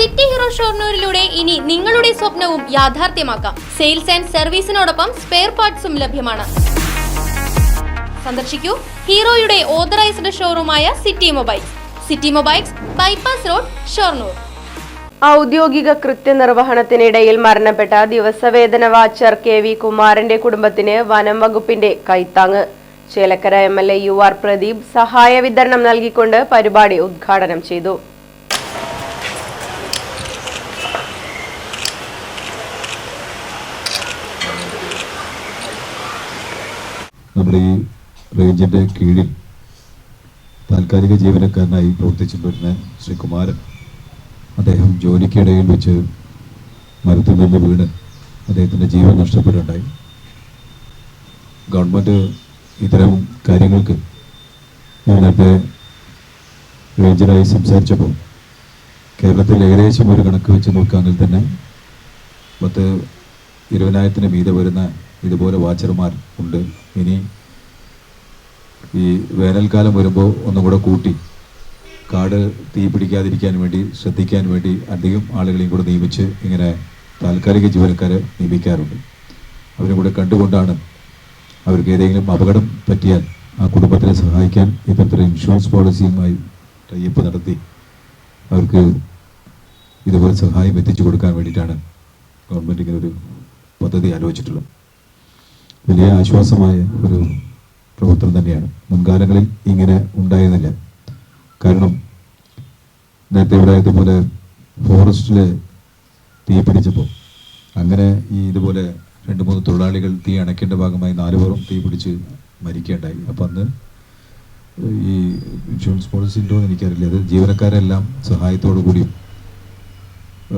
City hero ഷൊർണൂരിലൂടെ ഇനി നിങ്ങളുടെ സ്വപ്നവും യാഥാർത്ഥ്യമാക്കാം. സെയിൽസ് ആൻഡ് സർവീസിനോടൊപ്പം സ്പെയർ പാർട്സും ലഭ്യമാണ്. സന്ദർശിക്കൂ ഹീറോയുടെ ഓതറൈസ്ഡ് ഷോറൂമായ city mobiles, bypass road, Shoranur. ഔദ്യോഗിക കൃത്യനിർവഹണത്തിനിടയിൽ മരണപ്പെട്ട ദിവസവേതന വാച്ചർ KV കുമാരന്റെ കുടുംബത്തിന് വനം വകുപ്പിന്റെ കൈത്താങ്ങ്. ചേലക്കര MLA UR പ്രദീപ് സഹായ വിതരണം നൽകിക്കൊണ്ട് പരിപാടി ഉദ്ഘാടനം ചെയ്തു. നമ്മുടെ ഈ റേഞ്ചിന്റെ കീഴിൽ താൽക്കാലിക ജീവനക്കാരനായി പ്രവർത്തിച്ചിട്ടുള്ള ശ്രീ കുമാരൻ, അദ്ദേഹം ജോലിക്കിടയിൽ വെച്ച് മരത്തിൽ നിന്ന് വീണ് അദ്ദേഹത്തിൻ്റെ ജീവൻ നഷ്ടപ്പെടുകയുണ്ടായി. ഗവൺമെൻറ് ഇത്തരം കാര്യങ്ങൾക്ക് നേരത്തെ റേഞ്ചറായി സംസാരിച്ചപ്പോൾ കേരളത്തിൽ ഏകദേശം ഒരു കണക്ക് വെച്ച് നോക്കുകയാണെങ്കിൽ തന്നെ 10-20,000 മീതെ വരുന്ന ഇതുപോലെ വാച്ചർമാർ ഉണ്ട്. ഇനി ഈ വേനൽക്കാലം വരുമ്പോൾ ഒന്നും കൂടെ കൂട്ടി കാട് തീ പിടിക്കാതിരിക്കാൻ വേണ്ടി ശ്രദ്ധിക്കാൻ വേണ്ടി അധികം ആളുകളെയും കൂടെ നിയമിച്ച് ഇങ്ങനെ താൽക്കാലിക ജീവനക്കാരെ നിയമിക്കാറുണ്ട്. അവരും കൂടെ കണ്ടുകൊണ്ടാണ് അവർക്ക് ഏതെങ്കിലും അപകടം പറ്റിയാൽ ആ കുടുംബത്തിനെ സഹായിക്കാൻ ഇത്തരത്തിലുള്ള ഇൻഷുറൻസ് പോളിസിയുമായി ടൈപ്പ് നടത്തി അവർക്ക് ഇതുപോലെ സഹായം എത്തിച്ചു കൊടുക്കാൻ വേണ്ടിയിട്ടാണ് ഗവൺമെൻറ് ഇങ്ങനെ ഒരു പദ്ധതി ആലോചിച്ചിട്ടുള്ളത്. വലിയ ആശ്വാസമായ ഒരു പ്രവർത്തനം തന്നെയാണ്. മുൻകാലങ്ങളിൽ ഇങ്ങനെ ഉണ്ടായിരുന്നില്ല. കാരണം നേരത്തെ ഇവിടെ ഇതുപോലെ ഫോറസ്റ്റിൽ തീ പിടിച്ചപ്പോൾ അങ്ങനെ ഇതുപോലെ 2-3 തൊഴിലാളികൾ തീ അണയ്ക്കേണ്ട ഭാഗമായി 4 പേരും തീ പിടിച്ച് മരിക്കുകയുണ്ടായി. അപ്പം അന്ന് ഈ ഇൻഷുറൻസ് പോളിസി ഉണ്ടോ എന്ന് എനിക്കറിയില്ല. അത് ജീവനക്കാരെല്ലാം സഹായത്തോടു കൂടിയും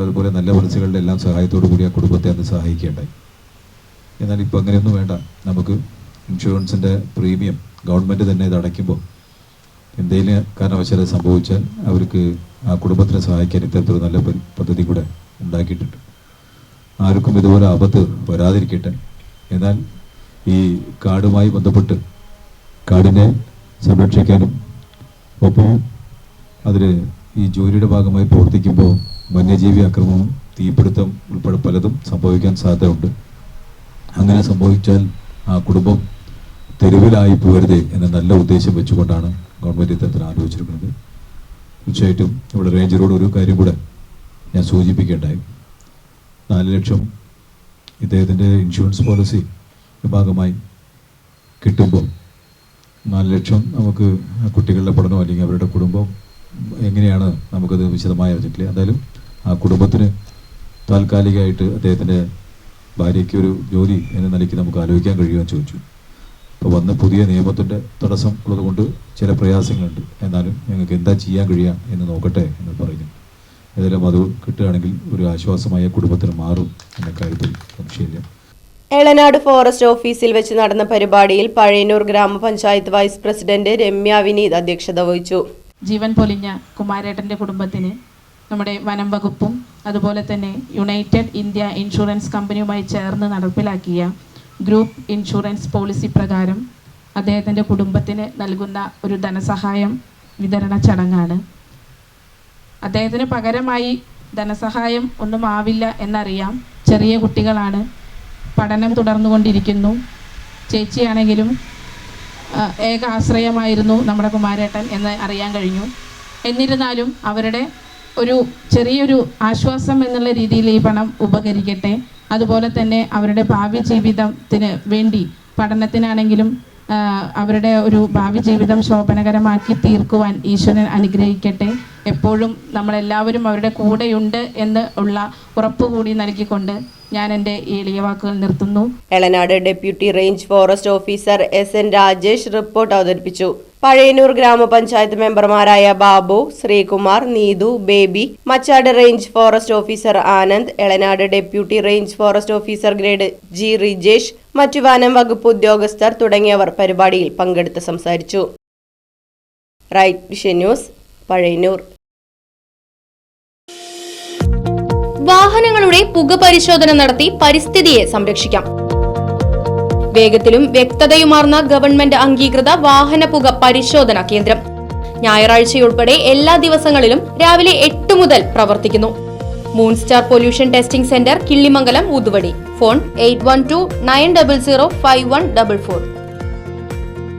അതുപോലെ നല്ല മനസ്സുകളുടെ എല്ലാം സഹായത്തോടു കൂടി ആ കുടുംബത്തെ അന്ന് സഹായിക്കുകയുണ്ടായി. എന്നാൽ ഇപ്പോൾ അങ്ങനെയൊന്നും വേണ്ട. നമുക്ക് ഇൻഷുറൻസിൻ്റെ പ്രീമിയം ഗവൺമെൻറ് തന്നെ ഇത് അടയ്ക്കുമ്പോൾ എന്തെങ്കിലും കാരണവശാൽ സംഭവിച്ചാൽ അവർക്ക് ആ കുടുംബത്തിനെ സഹായിക്കാൻ ഇത്തരത്തിലുള്ള നല്ല പദ്ധതി കൂടെ ഉണ്ടാക്കിയിട്ടുണ്ട്. ആർക്കും ഇതുപോലെ ആപത്ത് വരാതിരിക്കട്ടെ. എന്നാൽ ഈ കാടുമായി ബന്ധപ്പെട്ട് കാടിനെ സംരക്ഷിക്കാനും ഒപ്പം അതിൽ ഈ ജോലിയുടെ ഭാഗമായി പ്രവർത്തിക്കുമ്പോൾ വന്യജീവി ആക്രമണവും തീപിടുത്തം ഉൾപ്പെടെ പലതും സംഭവിക്കാൻ സാധ്യതയുണ്ട്. അങ്ങനെ സംഭവിച്ചാൽ ആ കുടുംബം തെരുവിലായി പോകരുതേ എന്ന നല്ല ഉദ്ദേശം വെച്ചുകൊണ്ടാണ് ഗവൺമെൻറ് ഇത്തരത്തിൽ ആലോചിച്ചിരിക്കുന്നത്. തീർച്ചയായിട്ടും ഇവിടെ റേഞ്ചറോട് ഒരു കാര്യം കൂടെ ഞാൻ സൂചിപ്പിക്കേണ്ടായി. 4 ലക്ഷം ഇദ്ദേഹത്തിൻ്റെ ഇൻഷുറൻസ് പോളിസി ഭാഗമായി കിട്ടുമ്പോൾ 4 ലക്ഷം നമുക്ക് കുട്ടികളുടെ പഠനം അല്ലെങ്കിൽ അവരുടെ കുടുംബം എങ്ങനെയാണ് നമുക്കത് വിശദമായി അറിഞ്ഞിട്ടില്ല. എന്തായാലും ആ കുടുംബത്തിന് താൽക്കാലികമായിട്ട് അദ്ദേഹത്തിൻ്റെ ഭാര്യയ്ക്ക് ഒരു ജോലി എന്ന നിലയ്ക്ക് നമുക്ക് ആലോചിക്കാൻ കഴിയുമെന്ന് ചോദിച്ചു. അപ്പോൾ വന്ന പുതിയ നിയമത്തിൻ്റെ തടസ്സം ഉള്ളതുകൊണ്ട് ചില പ്രയാസങ്ങളുണ്ട്. എന്നാലും ഞങ്ങൾക്ക് എന്താ ചെയ്യാൻ കഴിയുക എന്ന് നോക്കട്ടെ എന്ന് പറയുന്നു. ഏതായാലും അത് കിട്ടുകയാണെങ്കിൽ ഒരു ആശ്വാസമായ കുടുംബത്തിന് മാറും എന്ന കാര്യത്തിൽ സംശയമില്ല. എളനാട് ഫോറസ്റ്റ് ഓഫീസിൽ വെച്ച് നടന്ന പരിപാടിയിൽ പഴയന്നൂർ ഗ്രാമപഞ്ചായത്ത് വൈസ് പ്രസിഡന്റ് രമ്യ വിനീത് അധ്യക്ഷത വഹിച്ചു. ജീവൻ പൊലിഞ്ഞ കുമാരേട്ടൻ്റെ കുടുംബത്തിന് നമ്മുടെ വനം വകുപ്പും അതുപോലെ തന്നെ യുണൈറ്റഡ് ഇന്ത്യ ഇൻഷുറൻസ് കമ്പനിയുമായി ചേർന്ന് നടപ്പിലാക്കിയ ഗ്രൂപ്പ് ഇൻഷുറൻസ് പോളിസി പ്രകാരം അദ്ദേഹത്തിൻ്റെ കുടുംബത്തിന് നൽകുന്ന ഒരു ധനസഹായം വിതരണ ചടങ്ങാണ്. അദ്ദേഹത്തിന് പകരമായി ധനസഹായം ഒന്നും ആവില്ല എന്നറിയാം. ചെറിയ കുട്ടികളാണ്, പഠനം തുടർന്നുകൊണ്ടിരിക്കുന്നു. ചേച്ചിയാണെങ്കിലും ഏക ആശ്രയമായിരുന്നു നമ്മുടെ കുമാരേട്ടൻ എന്ന് അറിയാൻ കഴിഞ്ഞു. എന്നിരുന്നാലും അവരുടെ ഒരു ചെറിയൊരു ആശ്വാസം എന്നുള്ള രീതിയിൽ ഈ പണം ഉപകരിക്കട്ടെ. അതുപോലെ തന്നെ അവരുടെ ഭാവി ജീവിതത്തിന് വേണ്ടി പഠനത്തിനാണെങ്കിലും അവരുടെ ഒരു ഭാവി ജീവിതം ശോഭനകരമാക്കി തീർക്കുവാൻ ഈശ്വരൻ അനുഗ്രഹിക്കട്ടെ. എപ്പോഴും നമ്മളെല്ലാവരും അവരുടെ കൂടെയുണ്ട് എന്ന് ഉള്ള ഉറപ്പ് കൂടി നൽകിക്കൊണ്ട് ഞാൻ എൻ്റെ ഈ എളിയ വാക്കുകൾ നിർത്തുന്നു. Elanad deputy range forest officer SN Rajesh report അവതരിപ്പിച്ചു. പഴയന്നൂർ ഗ്രാമപഞ്ചായത്ത് മെമ്പർമാരായ Babu, Sreekumar, Neethu, Baby, Machad range forest officer Anand, Elanad deputy range forest officer grade G Rijesh, മറ്റു വനം വകുപ്പ് ഉദ്യോഗസ്ഥർ തുടങ്ങിയവർ പരിപാടിയിൽ പങ്കെടുത്ത് സംസാരിച്ചു. Right vision news, Pazhayannur. വാഹനങ്ങളുടെ പുക പരിശോധന നടത്തി പരിസ്ഥിതിയെ സംരക്ഷിക്കാം. വേഗത്തിലും വ്യക്തതയുമാർന്ന ഗവൺമെന്റ് അംഗീകൃത വാഹന പുക പരിശോധനാ കേന്ദ്രം ഞായറാഴ്ചയുൾപ്പെടെ എല്ലാ ദിവസങ്ങളിലും രാവിലെ 8 മുതൽ പ്രവർത്തിക്കുന്നു. Moonstar pollution testing centre Killimangalam Oothuvadi. Phone 8129005144.